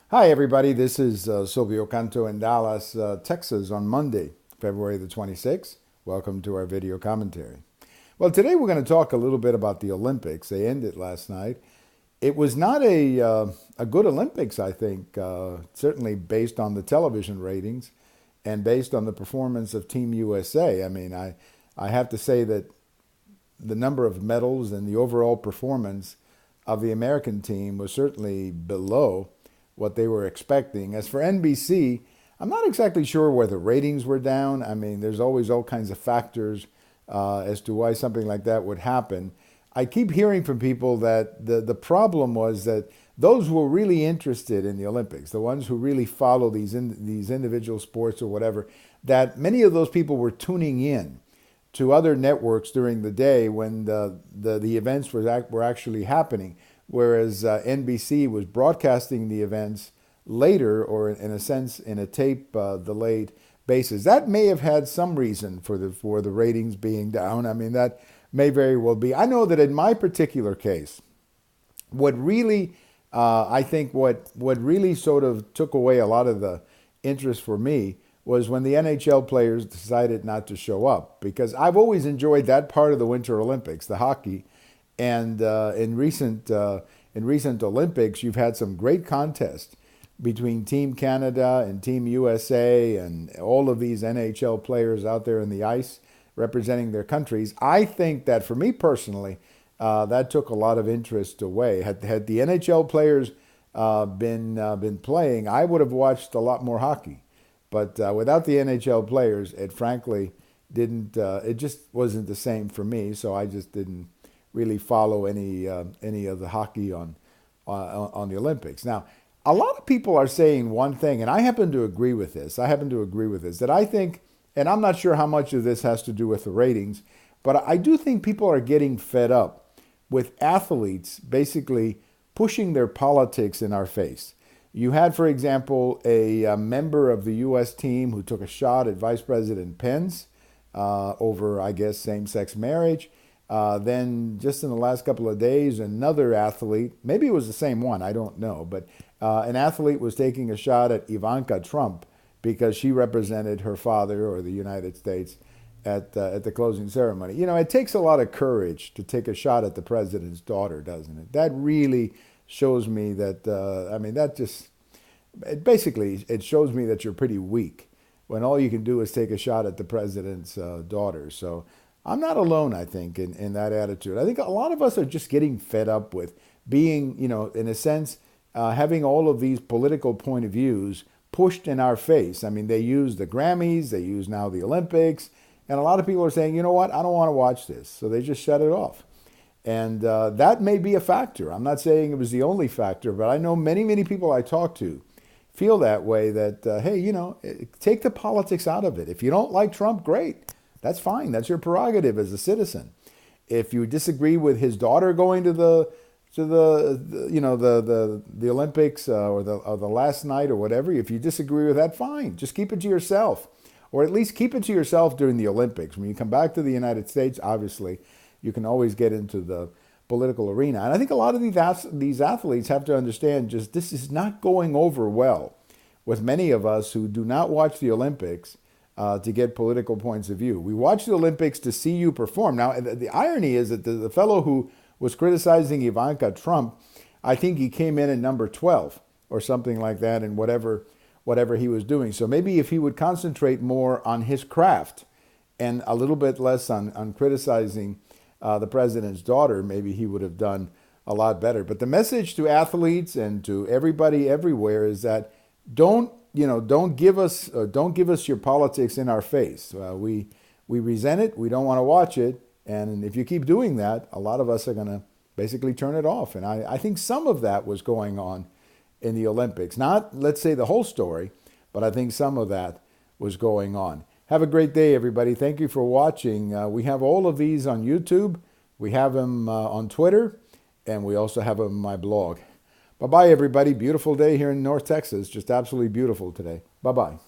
Hi, everybody. This is Silvio Canto in Dallas, Texas on Monday, February the 26th. Welcome to our video commentary. Well, today we're going to talk a little bit about the Olympics. They ended last night. It was not a good Olympics, I think, certainly based on the television ratings and based on the performance of Team USA. I have to say that the number of medals and the overall performance of the American team was certainly below what they were expecting. As for NBC, I'm not exactly sure where the ratings were down. There's always all kinds of factors as to why something like that would happen. I keep hearing from people that the problem was that those who were really interested in the Olympics, the ones who really follow these individual sports or whatever, that many of those people were tuning in to other networks during the day when the events were actually happening, whereas NBC was broadcasting the events later, or in a sense in a tape delayed basis. That may have had some reason for the ratings being down. That may very well be. I know that in my particular case, what really I think what really sort of took away a lot of the interest for me was when the NHL players decided not to show up, because I've always enjoyed that part of the Winter Olympics, the hockey, and in recent Olympics, you've had some great contests between Team Canada and Team USA and all of these NHL players out there in the ice representing their countries. I think that for me personally, that took a lot of interest away. Had the NHL players been playing, I would have watched a lot more hockey. But without the NHL players, it frankly didn't. It just wasn't the same for me. So I just didn't really follow any of the hockey on the Olympics. Now, a lot of people are saying one thing, and I happen to agree with this. That I think, and I'm not sure how much of this has to do with the ratings, but I do think people are getting fed up with athletes basically pushing their politics in our face. You had, for example, a member of the U.S. team who took a shot at Vice President Pence over, I guess, same-sex marriage. Then, just in the last couple of days, another athlete, maybe it was the same one, I don't know, but an athlete was taking a shot at Ivanka Trump because she represented her father, or the United States, at the closing ceremony. You know, it takes a lot of courage to take a shot at the president's daughter, doesn't it? That really shows me that, it shows me that you're pretty weak when all you can do is take a shot at the president's daughter. So I'm not alone, I think, in that attitude. I think a lot of us are just getting fed up with being, in a sense, having all of these political point of views pushed in our face. They use the Grammys, they use now the Olympics, and a lot of people are saying, you know what, I don't want to watch this. So they just shut it off. And that may be a factor. I'm not saying it was the only factor, but I know many, many people I talk to feel that way, that, hey, take the politics out of it. If you don't like Trump, great. That's fine. That's your prerogative as a citizen. If you disagree with his daughter going to the Olympics or the last night or whatever, if you disagree with that, fine. Just keep it to yourself, or at least keep it to yourself during the Olympics. When you come back to the United States, obviously, you can always get into the political arena. And I think a lot of these athletes have to understand just this is not going over well with many of us who do not watch the Olympics to get political points of view. We watch the Olympics to see you perform. Now, the irony is that the fellow who was criticizing Ivanka Trump, I think he came in at number 12 or something like that in whatever he was doing. So maybe if he would concentrate more on his craft and a little bit less on criticizing the president's daughter, maybe he would have done a lot better. But the message to athletes and to everybody everywhere is that don't give us your politics in our face. We resent it. We don't want to watch it. And if you keep doing that, a lot of us are going to basically turn it off. And I think some of that was going on in the Olympics. Not, let's say, the whole story, but I think some of that was going on. Have a great day, everybody. Thank you for watching. We have all of these on YouTube. We have them on Twitter, and we also have them on my blog. Bye-bye, everybody. Beautiful day here in North Texas. Just absolutely beautiful today. Bye-bye.